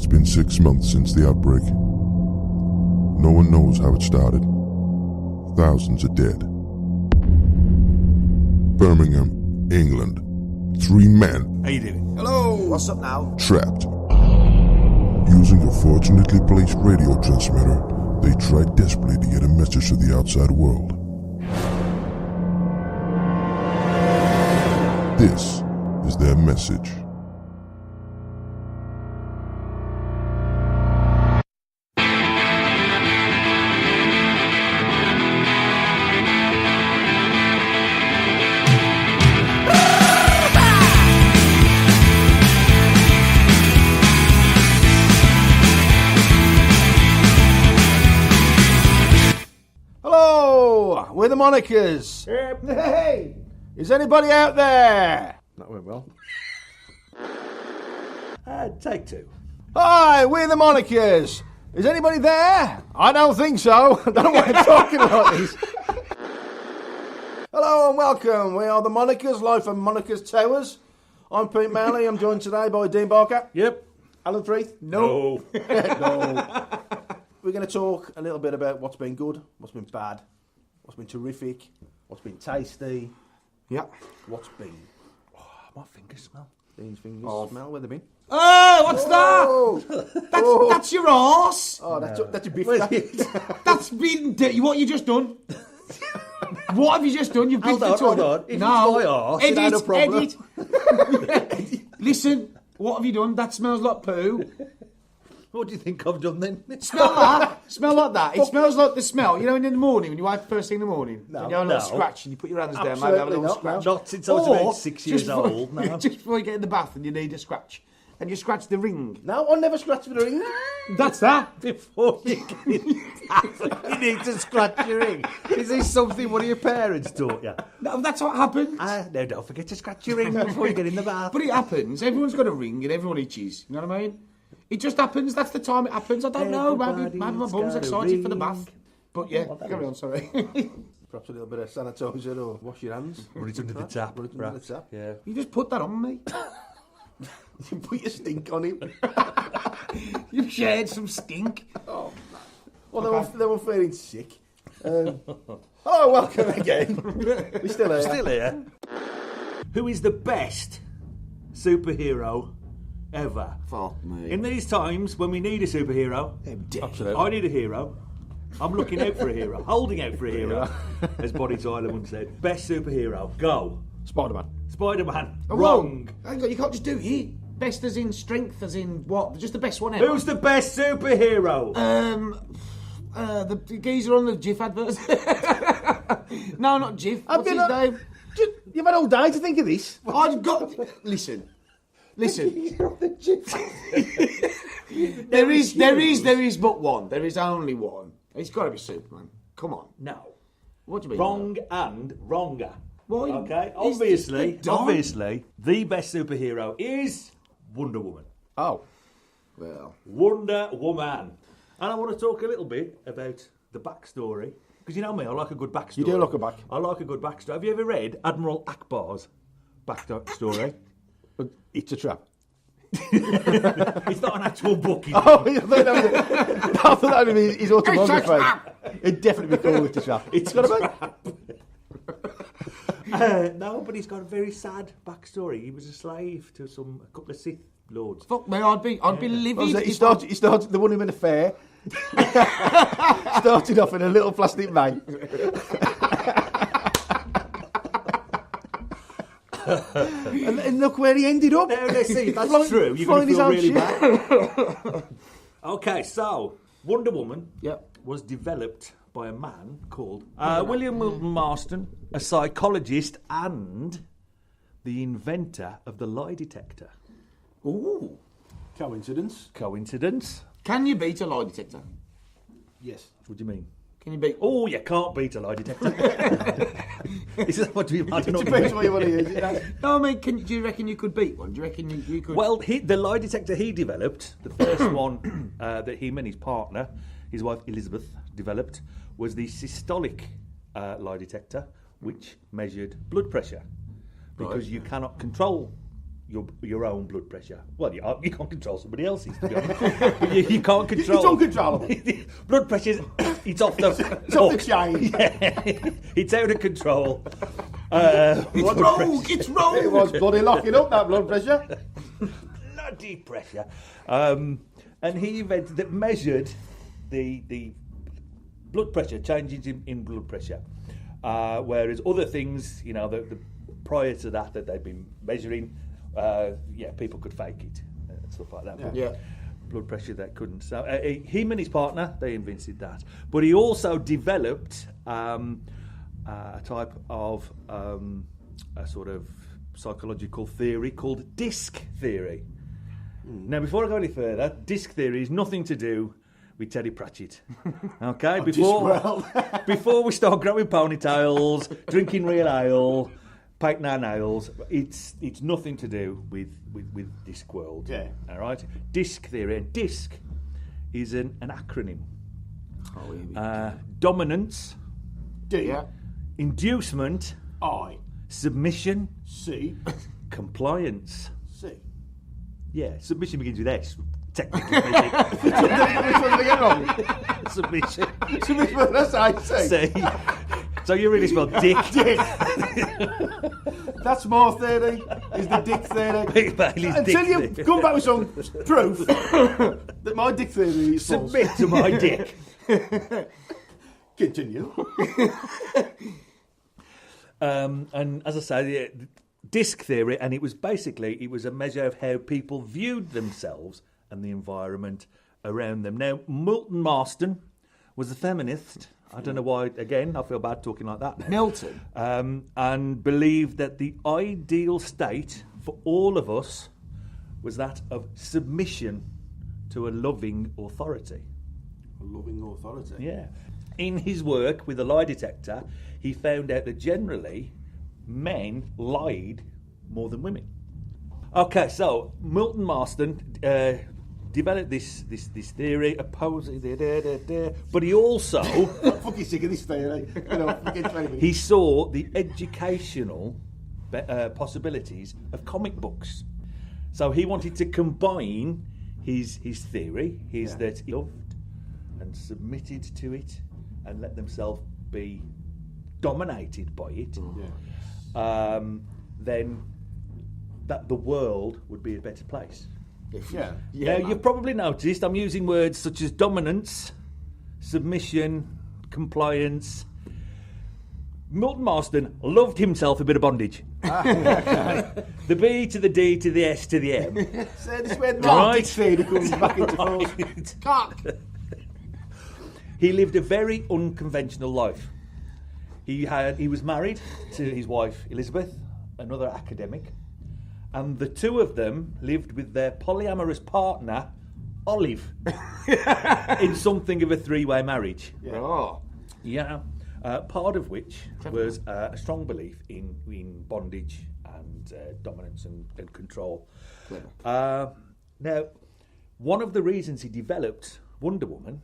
been 6 months since the outbreak. No one knows how it started. Thousands are dead. Birmingham, England. 3 men. How you doing? Hello, what's up now? Trapped. Using a fortunately placed radio transmitter, they tried desperately to get a message to the outside world. This is their message. We're the Monikers. Hey, is anybody out there? That went well. Take 2. Hi, we're the Monikers. Is anybody there? I don't think so. I don't know why I'm talking like this. Hello and welcome. We are the Monikers, live from Monikers Towers. I'm Pete Manley. I'm joined today by Dean Barker. Yep. Alan Freeth. No. No. We're going to talk a little bit about what's been good, what's been bad, what's been terrific, what's been tasty. Yeah. What's been? Oh, my fingers smell. Dean's fingers smell. Where they been? Oh, what's that? That's your arse. Oh, that's a beef. That's been... What you just done? What have you just done? You've been to the toilet. Hold on. If it's my arse, it ain't a problem. Edit. Listen, what have you done? That smells like poo. What do you think I've done then? Smell that? Smell like that? It smells like the smell. You know, in the morning, when you wake first thing in the morning, and you have a little scratch and you put your hands down, maybe have a little scratch. Not since I was about 6 years old. No. Just before you get in the bath and you need a scratch. And you scratch the ring. No, I never scratch the ring. That's that. Before you get in the bath, you need to scratch your ring. Is this something one of your parents taught you? No, that's what happens. No, don't forget to scratch your ring before you get in the bath. But it happens. Everyone's got a ring and everyone itches. You know what I mean? It just happens. That's the time it happens. I don't know. Maybe my bum's excited for the bath. But yeah, carry on, sorry. Perhaps a little bit of sanitizer or wash your hands. Run it under the tap. Run it under the tap. Yeah. You just put that on me. You put your stink on him. You've shared some stink. Oh, well, they were feeling sick. Oh, welcome again. We're still here. Still here. Who is the best superhero ever? Fuck me. In these times when we need a superhero, Absolutely. I need a hero. I'm looking out for a hero, holding out for a hero, as Bonnie Tyler once said. Best superhero, go. SpiderMan. SpiderMan. Oh, Wrong. Hang on, you can't just do it. Best as in strength, as in what? Just the best one ever. Who's the best superhero? The geezer on the Jif advert. No, not Jif. What's his name? You've had all day to think of this. I've got... Listen. There is but one. There is only one. It's got to be Superman. Come on. No. What do you mean? Wrong and wronger. Why? Okay, Is obviously, the best superhero is Wonder Woman. Oh. Well. Wonder Woman. And I want to talk a little bit about the backstory. Because you know me, I like a good backstory. You do like a back. I like a good backstory. Have you ever read Admiral Akbar's backstory? It's a trap. It's not an actual book. Oh, I thought that would be his autobiography. It'd definitely be called It's a Trap. It's got a no, but he's got a very sad backstory. He was a slave to a couple of Sith lords. Fuck me, I'd be livid. He started, they won him in a fair. Started off in a little plastic bag. and look where he ended up. No, let's see, that's true. You're going to feel really bad. Okay, so Wonder Woman was developed by a man called William Moulton Marston, a psychologist and the inventor of the lie detector. Ooh. Coincidence? Coincidence? Can you beat a lie detector? Yes. What do you mean? Can you beat... Oh, you can't beat a lie detector. Is that what you want? It depends what you want to use it. No, I mean, do you reckon you could beat one? Do you reckon you could... Well, the lie detector he developed, the first one that him and his partner, his wife Elizabeth, developed, was the systolic lie detector, which measured blood pressure. Because you cannot control your own blood pressure. Well, you can't control somebody else's, to be honest. But you can't control. It's uncontrollable. Blood pressure's it's off the It's off the chain. Yeah. It's out of control. It's wrong. It was bloody locking up, that blood pressure. Bloody pressure. And he invented that measured the blood pressure, changes in blood pressure. Whereas other things, the prior to that they've been measuring, people could fake it and stuff like that. Yeah. Blood pressure they couldn't. So him and his partner, they invented that. But he also developed a type of a sort of psychological theory called disc theory. Now, before I go any further, disc theory is nothing to do with Teddy Pratchett. Okay, before we start growing ponytails, drinking real ale, painting our nails, it's nothing to do with Discworld. Yeah. All right. Disc theory. And disc is an acronym. Dominance. D. Yeah. Inducement. I. Submission. C. Compliance. C. Yeah. Submission begins with S. Technically speaking. Which one did I get wrong? Submission. Submission, that's I say. C. So you really spelled dick. Dick. That's my theory, is the dick theory. Bailey's Until dick you theory. come back with some proof that my dick theory is false. Submit to my dick. Continue. And as I say, disc theory, and it was a measure of how people viewed themselves and the environment around them. Now, Moulton Marston was a feminist. I don't know why, again, I feel bad talking like that now. Milton. And believed that the ideal state for all of us was that of submission to a loving authority. A loving authority. Yeah. In his work with the lie detector, he found out that generally men lied more than women. Okay, so Moulton Marston developed this theory, opposing, but he also I'm fucking sick of this theory. he saw the educational possibilities of comic books. So he wanted to combine his theory, that he loved and submitted to it and let themselves be dominated by it. Then that the world would be a better place. Yeah. Now, you've probably noticed I'm using words such as dominance, submission, compliance. Moulton Marston loved himself a bit of bondage. The B to the D to the S to the M. So this is where the Right. dick theory comes back into force. He lived a very unconventional life. He was married to his wife Elizabeth, another academic, and the two of them lived with their polyamorous partner Olive in something of a three-way marriage. Yeah. Oh. Yeah, part of which was a strong belief in bondage and dominance and control. Now, one of the reasons he developed Wonder Woman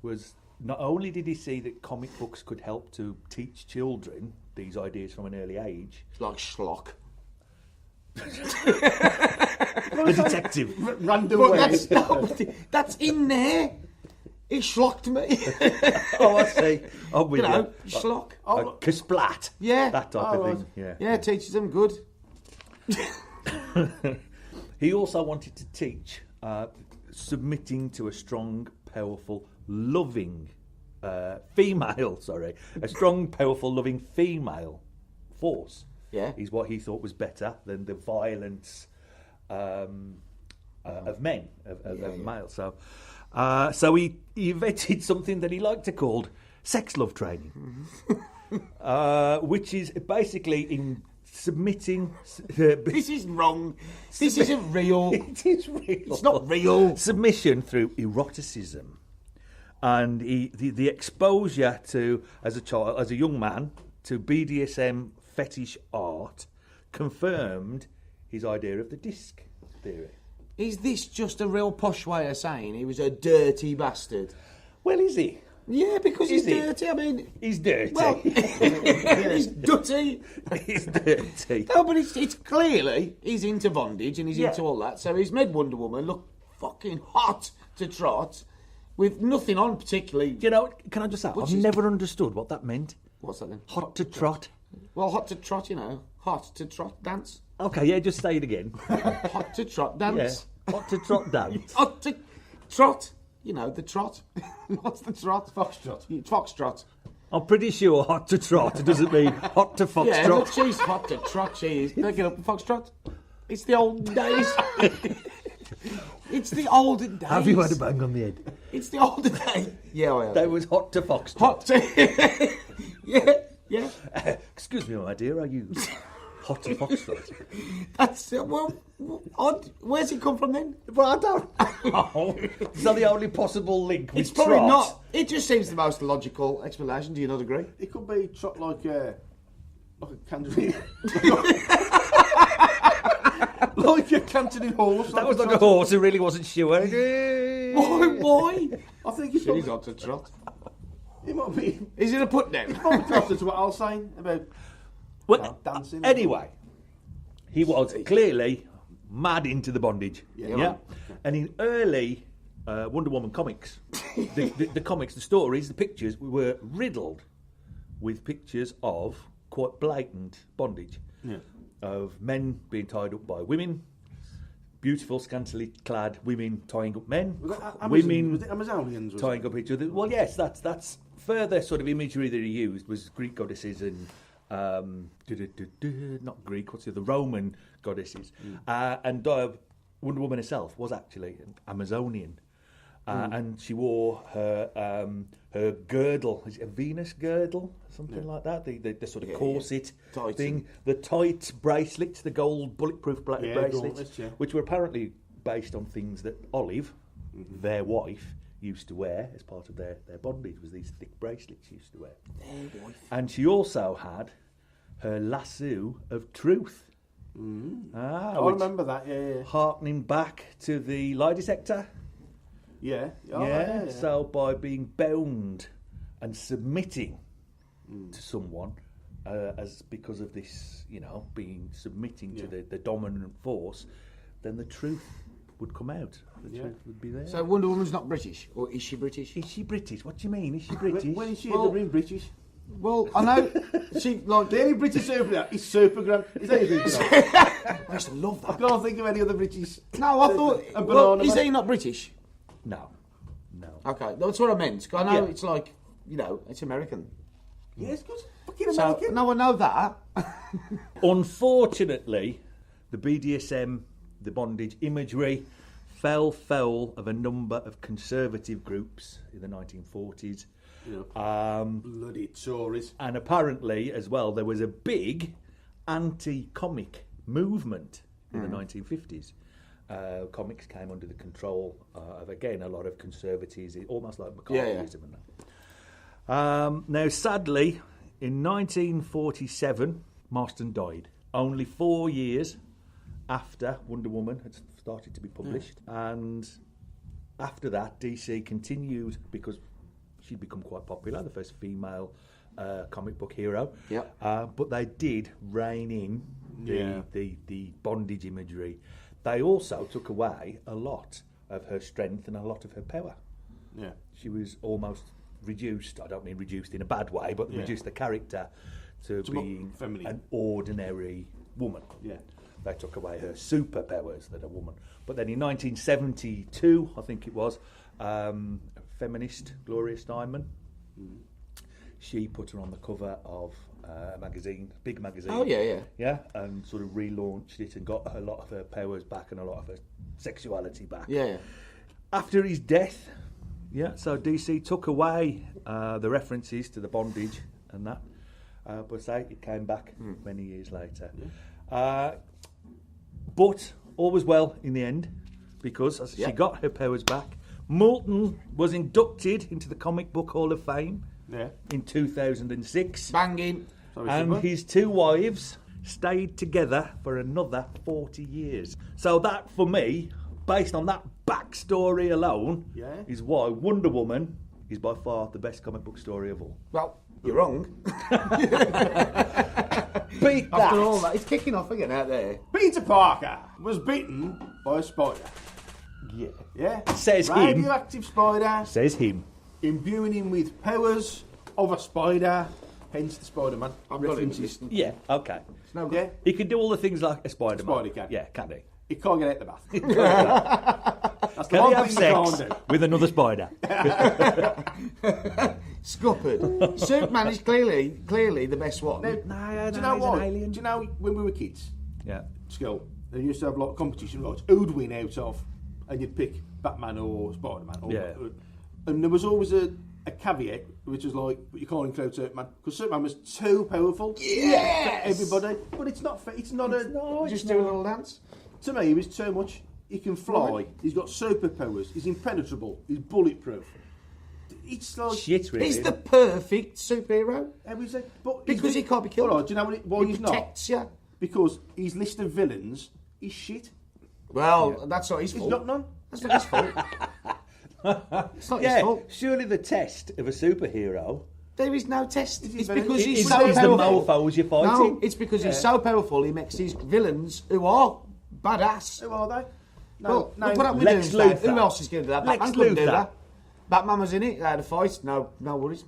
was not only did he see that comic books could help to teach children these ideas from an early age. It's like schlock. The detective. Random But ways. that's in there. It schlocked me. Oh, I see. I'm with you. Schlock. Like Kasplat. Yeah. That type of thing. Yeah. Yeah, it teaches them good. He also wanted to teach submitting to a strong, powerful, loving female, a strong, powerful, loving female force. Yeah. Is what he thought was better than the violence of men, of males. So he invented something that he liked to call sex love training, which is basically in submitting. This is wrong. This isn't real. It is real. It's not real. Submission through eroticism, and the exposure to as a young man to BDSM fetish art confirmed his idea of the disc theory. Is this just a real posh way of saying he was a dirty bastard? Well, is he? Yeah, because he's Is he? dirty. I mean, He's dirty. well, he's dirty. He's dirty. No, but it's clearly he's into bondage and he's Yeah. into all that. So he's made Wonder Woman look fucking hot to trot with nothing on particularly. You know, can I just say, I've is- never understood what that meant. What's that then? Hot to trot. Well, hot to trot, you know. Hot to trot dance. Okay, yeah, just say it again. Hot to trot Yeah. dance. Hot to trot dance. Hot to trot. You know, the trot. What's the trot? Foxtrot. Foxtrot. I'm pretty sure hot to trot doesn't mean hot to Yeah, look, foxtrot. she's hot to trot. She is. Pick it up, Foxtrot. It's the old days. It's the olden days. Have you had a bang on the head? It's the olden days. Yeah, I have. That was hot to foxtrot. Hot to... yeah. Excuse me, my dear, are you hot to foxtrot? That's well, odd. Where's it come from then? Well, I don't know. Is that the only possible link with It's probably trot? not. It just seems the most logical explanation. Do you not agree? It could be trot like a canteen. Like a canteen horse. That was like a horse who really wasn't sure. Why? I think it's She's hot to trot. It might be. Is it a put down? It might be closer to what I was saying about Well, dancing. anyway, he was clearly mad into the bondage. Yeah. And in early Wonder Woman comics, the comics, the stories, the pictures were riddled with pictures of quite blatant bondage. Yeah. Of men being tied up by women, beautiful, scantily clad women tying up men, Was that women was it Amazonians? Was tying it? up each other. Well, yes, that's further sort of imagery that he used was Greek goddesses and not Greek, what's the other, Roman goddesses. And Wonder Woman herself was actually an Amazonian. And she wore her girdle, is it a Venus girdle, something like that? The sort of corset Tight. thing, the tight bracelets, the gold bulletproof bracelets, gauntlets, yeah. which were apparently based on things that Olive, their wife, used to wear as part of their bondage, was these thick bracelets she used to wear. Their wife. And she also had her lasso of truth. I Which remember that. Yeah. harkening back to the lie detector. Yeah. Oh, So by being bound and submitting to someone, as because of this, being submitting to the dominant force, then the truth would come out. The truth would be there. So Wonder Woman's not British, or is she British? Is she British? What do you mean? Is she British? When is she Well- ever in British? Well, I know she like. The only British superhero is Supergram. Is that your superhero? I used to love I that. can't think of any other British. No, I thought. A Well, banana is man. he not British? No. Okay, that's what I meant. I know Yeah. it's like it's American. Yes, good. Fucking So American. no, I know that. Unfortunately, the BDSM, the bondage imagery, fell foul of a number of conservative groups in the 1940s. Bloody Tories. And apparently, as well, there was a big anti-comic movement in the 1950s. Comics came under the control of, again, a lot of conservatives, almost like McCarthyism and that. Now, sadly, in 1947, Marston died. Only 4 years after Wonder Woman had started to be published. And after that, DC continued, because she'd become quite popular, the first female comic book hero. Yeah. But they did rein in the bondage imagery. They also took away a lot of her strength and a lot of her power. Yeah. She was almost reduced, I don't mean reduced in a bad way, but reduced the character to being feminine. an ordinary woman. Yeah. They took away her superpowers that a woman. But then in 1972, I think it was, feminist Gloria Steinem, she put her on the cover of a magazine, big magazine. Oh yeah. Yeah, and sort of relaunched it and got a lot of her powers back and a lot of her sexuality back. Yeah. After his death, so DC took away the references to the bondage and that, but say it came back many years later. But all was well in the end, because she got her powers back. Moulton was inducted into the Comic Book Hall of Fame in 2006. Banging. And his two wives stayed together for another 40 years. So that, for me, based on that backstory alone, is why Wonder Woman is by far the best comic book story of all. Well, you're wrong. Beat that. After all that, it's kicking off again out there. Peter Parker was bitten by a spider. Yeah. Yeah? Says him. Radioactive spider, Says him. imbuing him with powers of a spider, hence the Spider-Man. I'm not references. interested. Yeah, okay. It's no good. Yeah? He can do all the things like a Spider-Man. Spider can. Yeah, can he? He can't get out the bath. That's the Can he one have thing he sex can't do. with another spider? Scuppered. Superman is clearly the best one. Now, do you know what? Do you know when we were kids, Yeah. school, they used to have a lot of competition, right? Who'd win out of, and you'd pick Batman or Spider-Man. Or, Yeah. And there was always a caveat, which was like, but you can't include Superman, because Superman was too powerful Yes! for everybody. But it's not fair. It's not a... No, Just do a little dance. To me, he was too much. He can fly. He's got superpowers. He's impenetrable. He's bulletproof. It's like... Shit, really. He's the perfect superhero. How is it? But Because he can't be killed. Hold on, do you know why He he's not? protects you. Because his list of villains is shit. Well, that's not his He's fault. got none. That's not his fault. It's not his Yeah, fault. surely the test of a superhero There is no test. It's very- because it he's is so the powerful. mofos you're fighting. No, it's because he's so powerful. He makes these villains who are badass. Who are they? Well, No, look what happened with Lex Doomsday. Luthor. Who else is going to do that? Lex Batman couldn't do Luthor. that. Batman was in it. They had a fight. No worries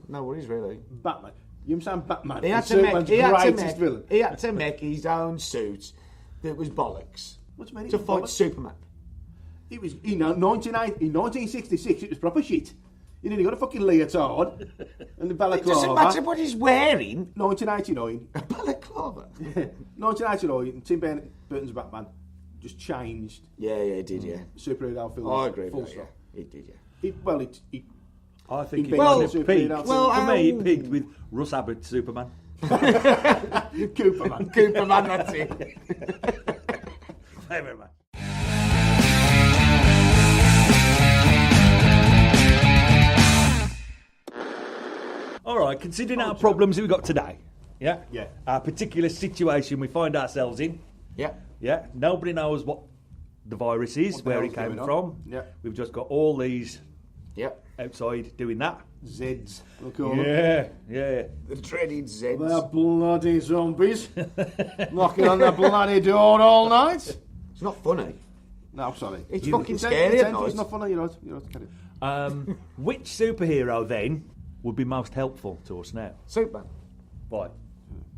really. Batman. You understand Batman? He had is to make. Superman's He had to greatest make. villain. He had to make his own suit that was bollocks What do you mean? to it was fight bollocks? Superman. It was, in 1966, it was proper shit. You nearly got a fucking leotard and the It doesn't matter balaclava. what he's wearing. 1989, A balaclava. 1989, Tim Burton's Batman just changed Yeah, it did. Yeah, superhero films. I agree Full with that. stop. Yeah, it did. Yeah. It I think Well, it peaked. well, For me, ow. it peaked with Russ Abbott's Superman. Cooper, man. Cooper man, that's it. Favourite man. All right, considering our problems we've got today, yeah? Yeah. Our particular situation we find ourselves in, Yeah. yeah? Nobody knows what the virus is, What the where it hell's came going from. on. Yeah. We've just got all these Yep. outside doing that. Zeds, we'll call them. Yeah. The dreaded Zeds. They're bloody zombies. Knocking on the bloody door all night. It's not funny. No, sorry. It's fucking scary at night. It's not funny, you're right. You're right, carry on. Which superhero then would be most helpful to us now? Superman. Why?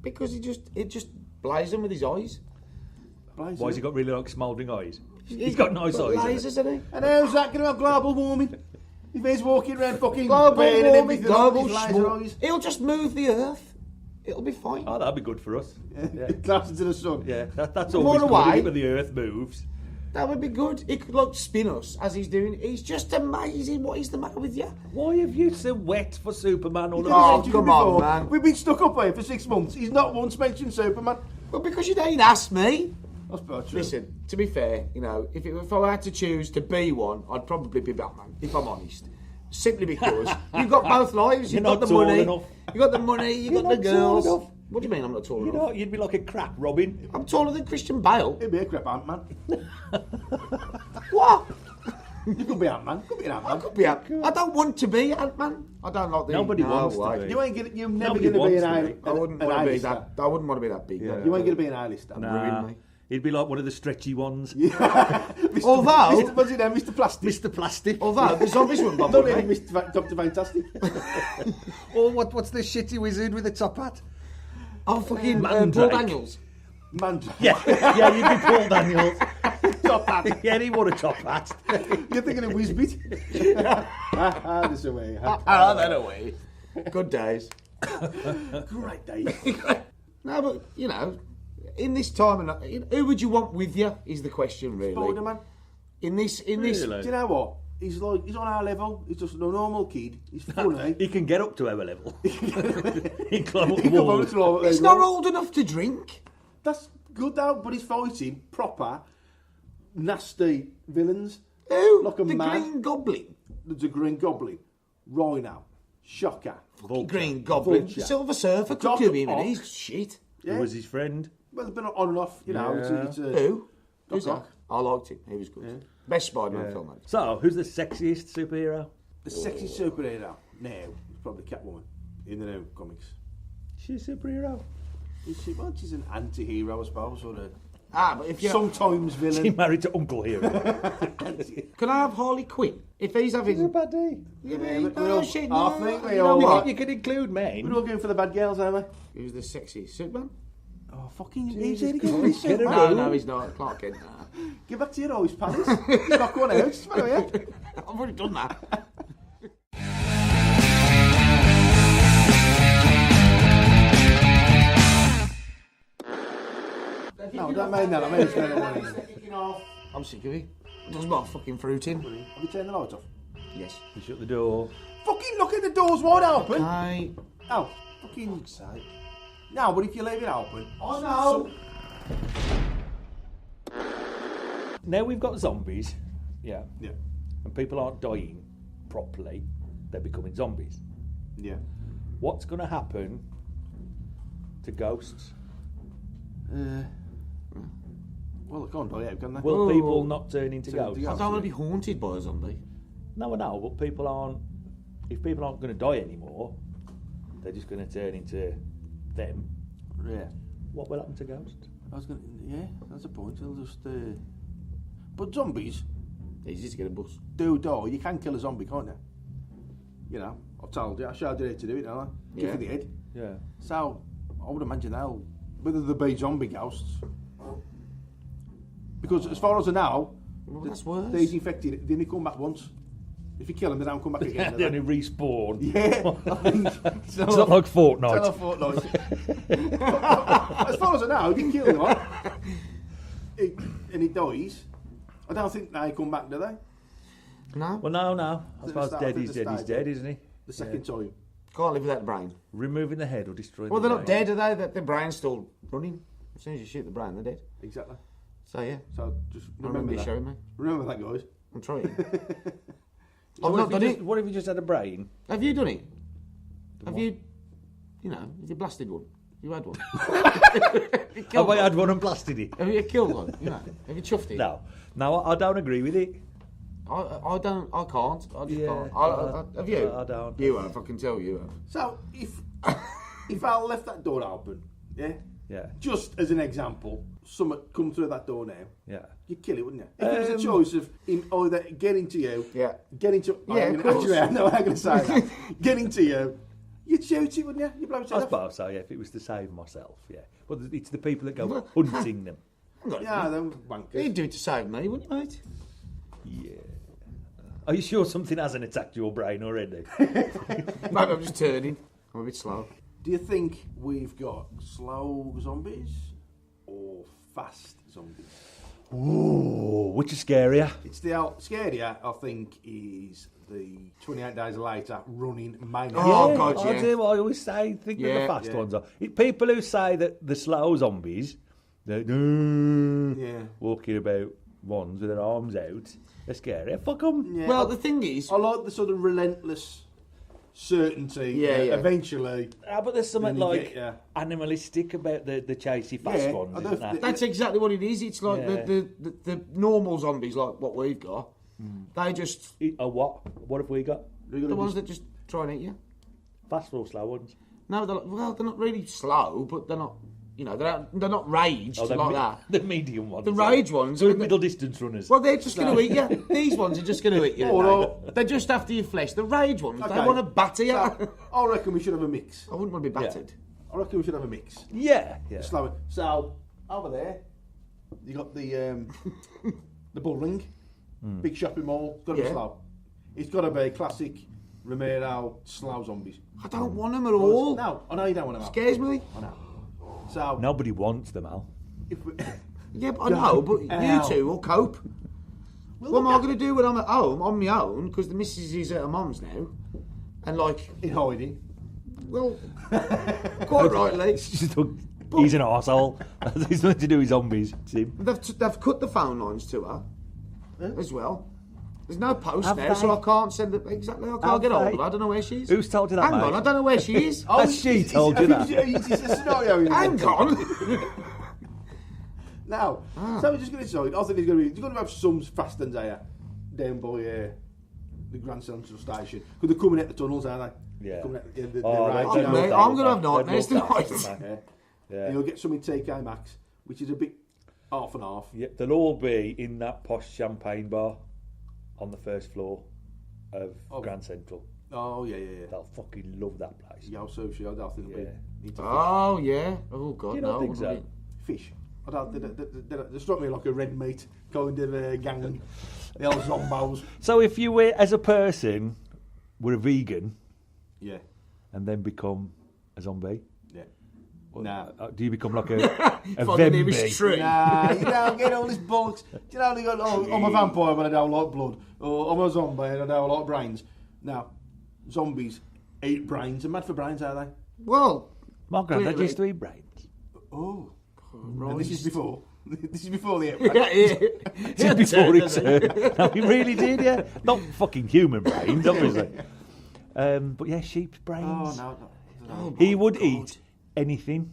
Because it just blazes him with his eyes. Blaze, Why has yeah. he got really like smouldering eyes? He's got nice eyes. hasn't Lasers, hasn't he? And how's that going to have global warming? If he's walking around fucking Global burning warming, everything global up with his laser schmuck. eyes. He'll just move the Earth. It'll be fine. he? Oh, that'd be good for us. Yeah. Closer to the sun. Yeah, that's More always good away. when the Earth moves. That would be good. He could like spin us as he's doing. He's just amazing. What is the matter with you? Why have you so wet for Superman all of Oh, a Mentioned come him on, before. man. We've been stuck up here for 6 months. He's not once mentioned Superman. Well, because you didn't ask me. That's about true. Listen, to be fair, you know, if I had to choose to be one, I'd probably be Batman, if I'm honest. Simply because you've got both lives. You've You're got not the tall money. enough. You've got the money. You've You're got the not tall girls. enough. What do you mean I'm not tall You enough? know, you'd be like a crap Robin. I'm taller than Christian Bale. He'd be a crap Ant-Man. What? You could be Ant-Man. Could be an Ant-Man. Could be I don't want to be Ant-Man. I don't like the... Nobody no wants to way. be. You're never Nobody going to be wants an to be. I wouldn't want to be that. I wouldn't want to be that big. You ain't going to be an A-lister. Ruin me. He'd be like one of the stretchy ones. Although- What's his name? Mr. Plastic. Mr. Plastic. Although the zombies wouldn't Not bother really me. Dr. Fantastic. Or what's the shitty wizard with the top hat? Oh, fucking Paul Mandrake. Daniels. Mandrake. Yeah, you'd be Paul Daniels. Top hat. Yeah, he wore a top hat. You're thinking of Whizbit. This away. Oh, that away. Good days. Great day. No, but, you know, in this time, who would you want with you is the question, really. Spider-Man. In this, Really? Do you know what? He's on our level. He's just a normal kid. He's funny. He can get up to our level. He can climb up the He can wall. run through he's not old enough to drink. That's good though, but he's fighting proper, nasty villains. Who? Like a the man. Green Goblin. There's a Green Goblin, Rhino, Shocker. The Green Goblin. Vulture. Silver Surfer could Doc do him, and Ock. he's shit. Yeah. Who was his friend? Well, it's been on and off, you know. Yeah. It's a Who? Who's Doc that? I liked him. He was good. Best Spider-Man film, mate. So, who's the sexiest superhero? the sexy superhero. now is probably Catwoman in the new comics. She's a superhero. Well, she's an anti-hero, I suppose, or a but if you sometimes She villain. married to Uncle Hero. can I have Harley Quinn? If he's having, She's a baddie. I think we you know all what? like. You can include We're men. all going for the bad girls, aren't we? Who's the sexy Superman? Oh, fucking Jesus easy. Christ, get a No, room. no, he's not. Clark Kent. Nah. Get back to your Ouse palace. Knock one out. Smell it. I've already done that. No, don't mind that. I mean, it's very I'm sick of it. It doesn't matter fucking fruiting. Have you turned the light off? Yes. You shut the door. Fucking look at the doors wide open. I. Oh, fucking sake. No, but if you leave it open. Oh no! Now we've got zombies. Yeah. Yeah. And people aren't dying properly. They're becoming zombies. Yeah. What's going to happen to ghosts? Well, they can't die out, can they? Will people not turn into Turn into ghosts? I ghosts. don't want to be haunted by a zombie. No, I know, but people aren't. If people aren't going to die anymore, they're just going to turn into them. Yeah. What will happen to ghosts? I was going to. Yeah, that's a point. They'll just. But zombies Easy to get a bus. do die. You can kill a zombie, can't you? You know, I've told you. I showed you how to do it, haven't I? Kick Yeah. in the head. Yeah. So, I would imagine they'll. Whether they be zombie ghosts. Because as far as I know, Well, that's worse. these infected, they only come back once. If you kill them, they don't come back again. They do only respawn. Yeah, I think It's not like Fortnite. As far as I know, you kill one and it dies. I don't think they come back, do they? No? Well, no. I The suppose start- dead I is think dead the is start, dead, isn't he? The second time. Can't live without the brain. Removing the head or destroying Well, the they're not brain. dead, are they? The brain's still running. As soon as you shoot the brain, they're dead. Exactly. So, yeah. So just I remember you that. showing me. Remember that, guys. I'm trying. So I've not done it. What if you just had a brain? Have you done it? Have you blasted one? You had one? You killed Have I one? had one and blasted it? Have you killed one? You know? Have you chuffed it? No, I don't agree with it. I don't. I can't. I just Yeah, can't. Have you? I don't. You have. I can tell you have. So if I left that door open, yeah, Yeah. just as an example, someone come through that door now, Yeah. you'd kill it, wouldn't you? If it was a choice of either getting to you, Yeah. getting to Yeah, of course. actually, I'm not going to say that. Getting to you, you'd shoot it, wouldn't you? You'd blow it I off. suppose so, yeah, if it was to save myself, yeah. But it's the people that go hunting them. Yeah, them wankers. You'd do it to save me, wouldn't you, mate? Yeah. Are you sure something hasn't attacked your brain already? Maybe I'm just turning. I'm a bit slow. Do you think we've got slow zombies or fast zombies? Ooh, which is scarier? It's the scarier, I think, is the 28 days later running maniac. Oh, God, I yeah. do. I always say, think that the Yeah. fast Yeah. ones are. People who say that the slow zombies, they're walking about ones with their arms out, they're scary. Fuck them. Yeah, Well, the thing is, I like the sort of relentless certainty. Yeah, yeah. Eventually, But there's something Then you like get, yeah. animalistic about the chasey fast Yeah, ones, I isn't don't- there? that's exactly what it is. It's like Yeah. the normal zombies, like what we've got. They just What? What have we got? we're the ones that just try and eat you. Fast or slow ones? No, they're not really slow, but they're not. You know, they're not raged they're like that. The medium ones. The rage ones The are middle distance runners. Well, they're just going to eat you. These ones are just going to eat you. Oh, no. They're just after your flesh. The rage ones, they Okay. want to batter you. So, I reckon we should have a mix. I wouldn't want to be battered. I reckon we should have a mix. yeah. Slow it. So over there, you got the the bull ring, big shopping mall. It's got to be Yeah. slow. It's got to be classic Romero slow zombies. I don't want them at all. No, I know you don't want them. Scares me. I know. So Nobody wants them, Al. if we, Yeah, but I know, but you Ow. two will cope. Well, What am I look going to do when I'm at home on my own? Because the missus is at her mum's now. And, like, in hiding. well, quite rightly, He's an arsehole. He's nothing to do with zombies. It's him. they've cut the phone lines to her as well. There's no post Have now, so they? I can't send it. Exactly, I can't Have get hold they? of her. I don't know where she is. Who's told you that, Hang mate? on, I don't know where she is. Has she told you that? It's a scenario. Hang on. Now, so we're just going to decide. I think there's going to have some fast ones here down by the Grand Central Station. Because they're coming out the tunnels, aren't they? Yeah. Coming out the They I'm going to have nightmares tonight. And you'll get some in TK Maxx, which is a bit half and half. Yeah, they'll all be in that posh champagne bar on the first floor of Grand Central. Oh, yeah. They'll fucking love that place. Yeah, sushi, I don't think it'll be into Oh, yeah. Oh, God, You no. don't think so? fish. I don't, they struck me like a red meat kind of gang. The old zombos. So if you were, as a person, were a vegan, Yeah. and then become a zombie, Yeah. Nah. do you become like a Find the nearest vemby? tree. Nah, you don't get all this bollocks. Do you know, they go, oh, I'm a vampire but I don't like blood. Or I'm a zombie and I don't like brains. Now, zombies eat brains. They're mad for brains, are they? Well, My granddad clearly. used to eat brains. Oh. right. And this is before. This is before the outbreak. Yeah. Before it's no, he really did, yeah. Not fucking human brains, obviously. But yeah, sheep's brains. Oh, no. He would eat anything,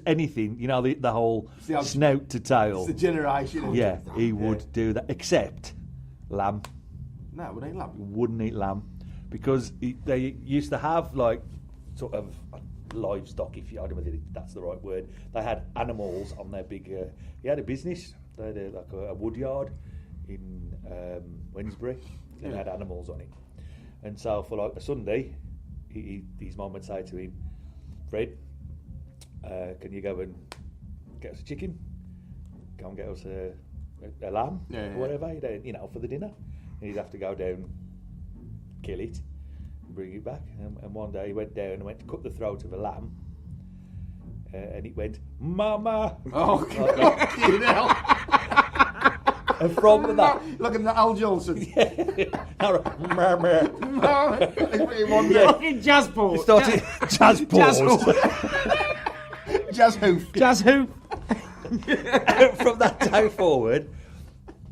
anything. You know, the whole the old- snout to tail. It's the generation. Yeah, he would do that, except lamb. No, we ain't lamb. Wouldn't eat lamb because they used to have like sort of livestock, if you, I don't know if that's the right word. They had animals on their big. He had a business. They had like a wood yard in Wednesbury. And had animals on it, and so for like a Sunday, his mum would say to him, "Fred, can you go and get us a chicken? Go and get us a lamb, or whatever, you know, for the dinner." And he'd have to go down, kill it, and bring it back. And one day he went down and went to cut the throat of a lamb, and it went, "Mama!" Oh, God. You know. And from that, Look at Al Jolson. Fucking jazz ball. started jazz balls. Jazz Hoof. Jazz who? From that day forward,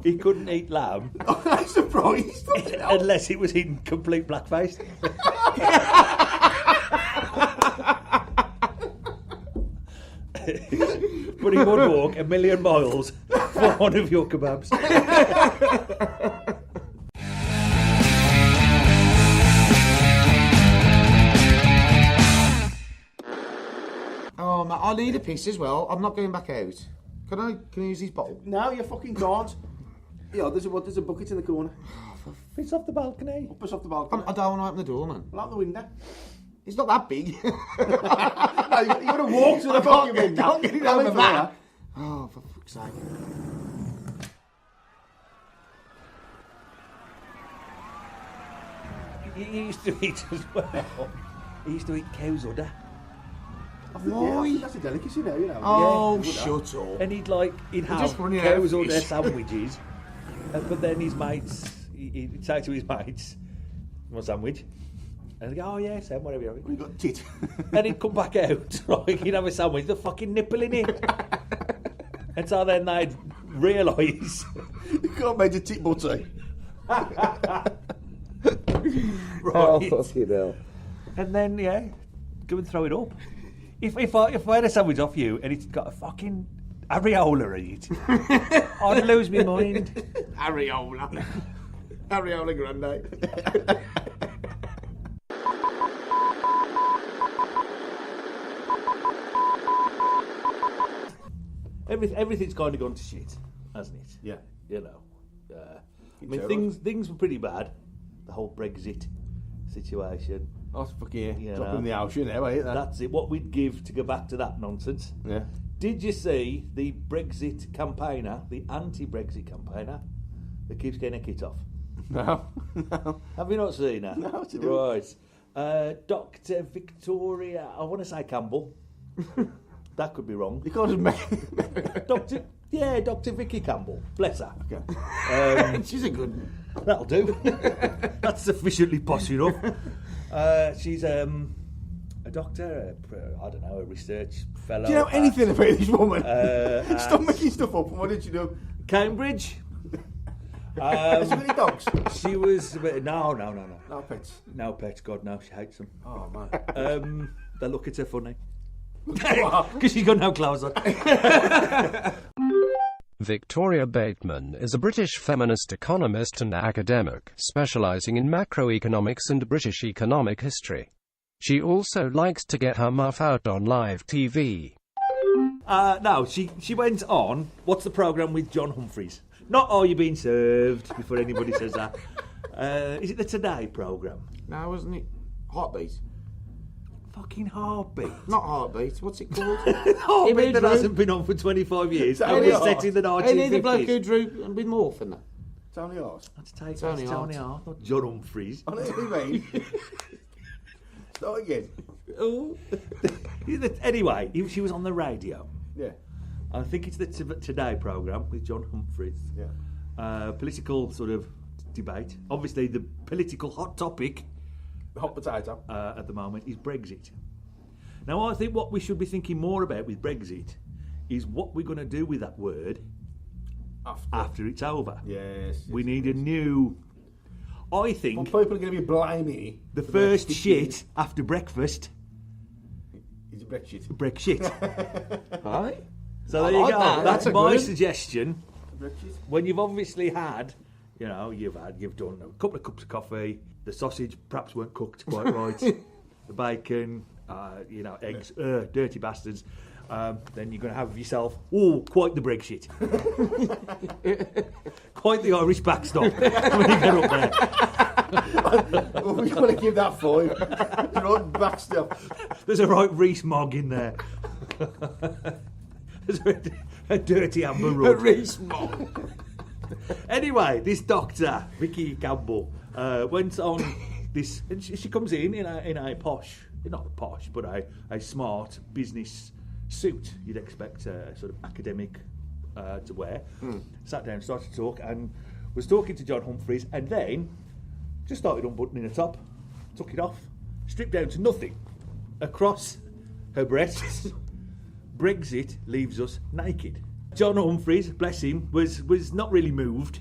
he couldn't eat lamb I'm surprised. unless it was in complete blackface. But he would walk 1,000,000 miles for one of your kebabs. Oh, man, I need a piss as well. I'm not going back out. Can I use his bottle? No, you fucking can't. Yeah, there's a bucket in the corner. It's off the balcony. Up us off the balcony. I don't want to open the door, man. Out the window. It's not that big. No, you've got to walk to the fucking window. Can't get it over that. Oh, for fuck's sake. He used to eat as well. He used to eat cow's udder. Why? That's a delicacy now, you know. Oh, Yeah, shut up. And he'd have just running out of cow's udder fish. sandwiches. But then his mates, he'd say to his mates, "You want a sandwich?" And they'd go, "Oh yeah, Sam, whatever you have." We got tit. And he'd come back out, right? He'd have a sandwich, the fucking nipple in it. And so then they'd realise. You can't make a tit butty. Right. Fucking hell. And then, yeah, go and throw it up. If I had a sandwich off you and it's got a fucking areola in it, I'd lose my mind. Areola. Areola Grande. Everything's kind of gone to shit, hasn't it? Yeah. You know. I mean, things were pretty bad. The whole Brexit situation. Oh, fucking You drop know. in the ocean now, ain't that? That's it. What we'd give to go back to that nonsense. Yeah. Did you see the Brexit campaigner, the anti-Brexit campaigner, that keeps getting a kit off? No. No. Have you not seen that? No, what's he doing? Right. Dr. Victoria, I want to say Campbell. That could be wrong. You can't just make... Dr. Vicky Campbell. Bless her. Okay. She's a good one. That'll do. That's sufficiently posh enough. She's a doctor, I don't know, a research fellow. Do you know anything about this woman? at Stop making stuff up. What did you do? Cambridge. Has she got any dogs? She was no. No pets. No pets. God no, she hates them. Oh, man. They look at her funny because she's got no clothes on. Victoria Bateman is a British feminist economist and academic, specialising in macroeconomics and British economic history. She also likes to get her muff out on live TV. No, she went on, what's the programme with John Humphreys? Not Are You Being Served, before anybody says that. Is it the Today programme? No, wasn't it? Heartbeat. Fucking Heartbeat. Not Heartbeat. What's it called? Heartbeat that hasn't been on for 25 years. And was set in the 1950s. Ain't he the bloke who drew and been morphing that? Tony Hart. That's Tony Hart, not John Humphreys. I know what you mean. Start again. Oh. Anyway, she was on the radio. Yeah. I think it's the Today programme with John Humphreys. Yeah. Political sort of debate. Obviously, the political hot topic Hot potato. at the moment is Brexit. Now, I think what we should be thinking more about with Brexit is what we're going to do with that word after it's over. Yes. We need a new... I think... Well, people are going to be blimey. The first shit after breakfast... Is it Brexit? Brexit. Right. So there you go. that. That's That's my good. suggestion. Brexit? When you've obviously had, you've done a couple of cups of coffee, the sausage perhaps weren't cooked quite right, the bacon, eggs, dirty bastards, then you're going to have yourself, quite the Brexit. Quite the Irish backstop when you get up there. We're going to give that 5. Right back stuff. There's a right Reese Mogg in there. There's a dirty amber rug. Reese Mogg. Anyway, this doctor, Vicky Campbell, went on this, and she comes in a posh, not posh, but a smart business suit you'd expect a sort of academic to wear. Sat down, started to talk, and was talking to John Humphreys, and then just started unbuttoning the top, took it off, stripped down to nothing, across her breasts. Brexit leaves us naked. John Humphreys, bless him, was not really moved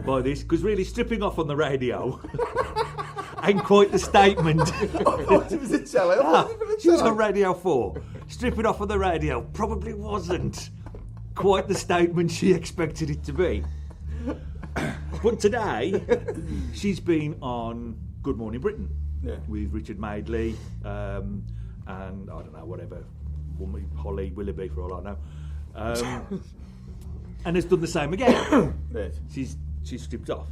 by this, because really stripping off on the radio ain't quite the statement. I thought it was a cello. She was on Radio 4. Stripping off on the radio probably wasn't quite the statement she expected it to be. But today, she's been on Good Morning Britain with Richard Madeley and I don't know, whatever, Holly Willoughby for all I know. And has done the same again. Right. She's stripped off.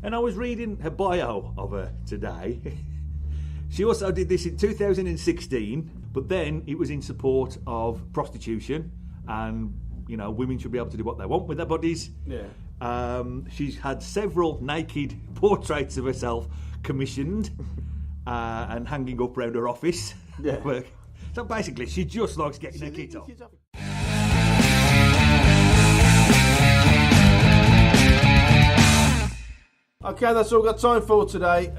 And I was reading her bio of her today. She also did this in 2016, but then it was in support of prostitution and, women should be able to do what they want with their bodies. Yeah. She's had several naked portraits of herself commissioned and hanging up around her office. Yeah. So basically, she just likes getting her kit off. Okay, that's all we've got time for today.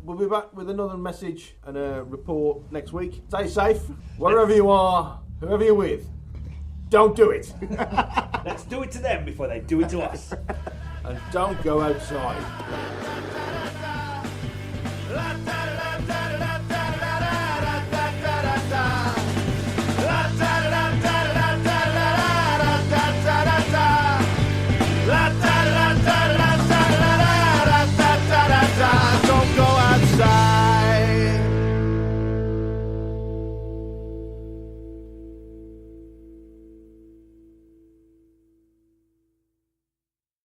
We'll be back with another message and a report next week. Stay safe, wherever you are, whoever you're with. Don't do it. Let's do it to them before they do it to us. And don't go outside. La, da, da.